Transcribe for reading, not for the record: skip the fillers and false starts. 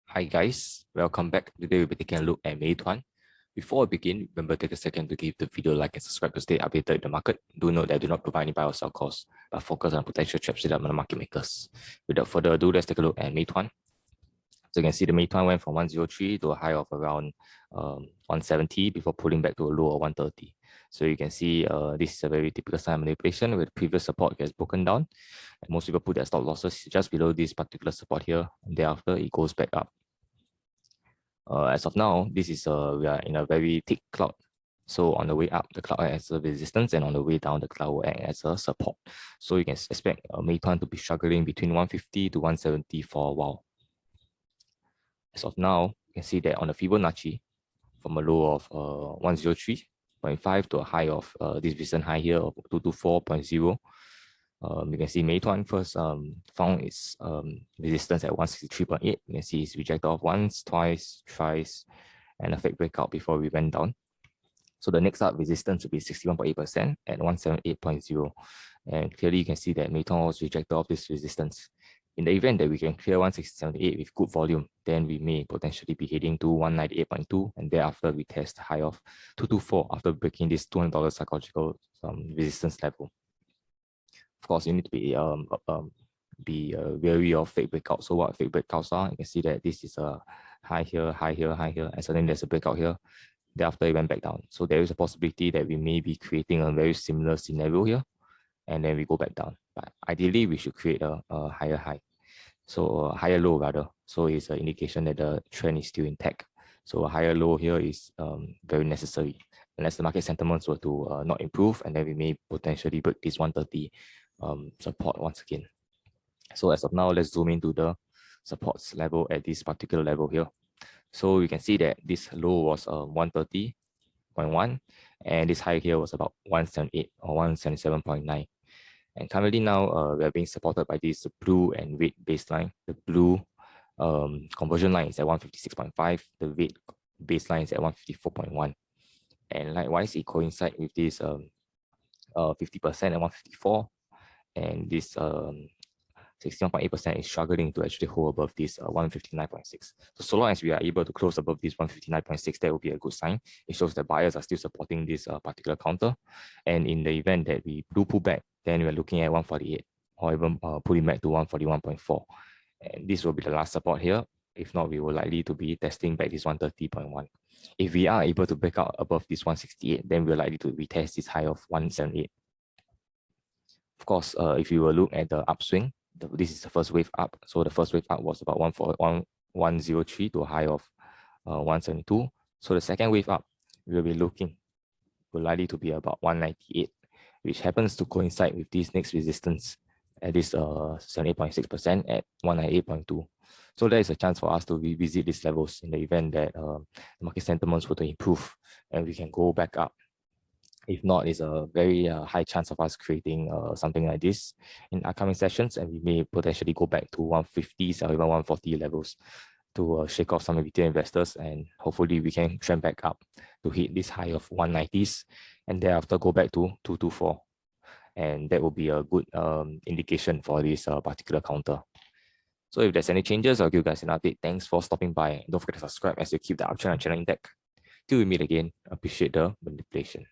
Hi guys, welcome back. Today we'll be taking a look at Meituan. Before we begin, remember take a second to give the video a like and subscribe to stay updated in the market. Do note that I do not provide any buy or sell calls, but focus on potential traps set up by the market makers. Without further ado, let's take a look at Meituan. So you can see the Meituan went from 103 to a high of around 170 before pulling back to a low of 130. So you can see this is a very typical sign of manipulation where the previous support gets broken down. And most people put their stop losses just below this particular support here, and thereafter it goes back up. As of now, this is we are in a very thick cloud. So on the way up, the cloud acts as a resistance, and on the way down, the cloud will act as a support. So you can expect Meituan to be struggling between 150 to 170 for a while. As of now, you can see that on the Fibonacci, from a low of 103.5 to a high of this recent high here of 224.0. You can see Meituan first found its resistance at 163.8. You can see it's rejected off once, twice, thrice, and a fake breakout before we went down. So the next up resistance will be 61.8% at 178.0. And clearly you can see that Meituan was rejected off this resistance. In the event that we can clear 160.78 with good volume, then we may potentially be heading to 198.2, and thereafter we test the high of 224 after breaking this $200 psychological resistance level. Of course, you need to be wary of fake breakouts. So what fake breakouts are? You can see that this is a high here, high here, high here, and suddenly there's a breakout here. Thereafter, it went back down. So there is a possibility that we may be creating a very similar scenario here, and then we go back down. But ideally, we should create a higher high. So a higher low rather. So it's an indication that the trend is still intact. So a higher low here is very necessary. Unless the market sentiments were to not improve, and then we may potentially break this 130 support once again. So as of now, let's zoom into the supports level at this particular level here. So you can see that this low was 130.1, and this high here was about 178 or 177.9. And currently now we are being supported by this blue and red baseline. The blue conversion line is at 156.5. The red baseline is at 154.1. And likewise, it coincides with this 50% at 154. And this 61.8% is struggling to actually hold above this 159.6. So long as we are able to close above this 159.6, that will be a good sign. It shows that buyers are still supporting this particular counter. And in the event that we do pull back, then we're looking at 148 or even pulling back to 141.4. And this will be the last support here. If not, we will likely to be testing back this 130.1. If we are able to break out above this 168, then we're likely to retest this high of 178. Of course, if you will look at the upswing, this is the first wave up. So the first wave up was about 103 to a high of 172. So the second wave up, we'll be looking, will likely to be about 198, which happens to coincide with this next resistance at this 78.6% at 198.2. So there is a chance for us to revisit these levels in the event that the market sentiments were to improve and we can go back up. If not, it's a very high chance of us creating something like this in upcoming sessions, and we may potentially go back to 150s or even 140 levels to shake off some retail investors, and hopefully we can trend back up to hit this high of 190s and thereafter go back to 224. And that will be a good indication for this particular counter. So if there's any changes, I'll give you guys an update. Thanks for stopping by. Don't forget to subscribe as you keep the uptrend on channel intact. Till we meet again, appreciate the manipulation.